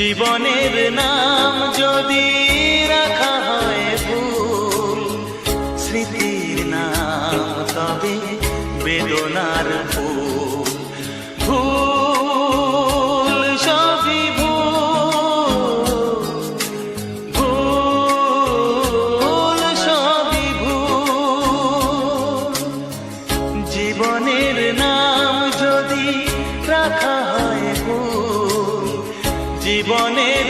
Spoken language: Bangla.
জীবনের নাম যদি রাখা হয় ভুল, স্মৃতির নাম তবে বেদনার ফুল। ভুল সবই ভুল, ভুল সবই ভুল। জীবনের নাম যদি রাখা হয় ভুল, জীবনের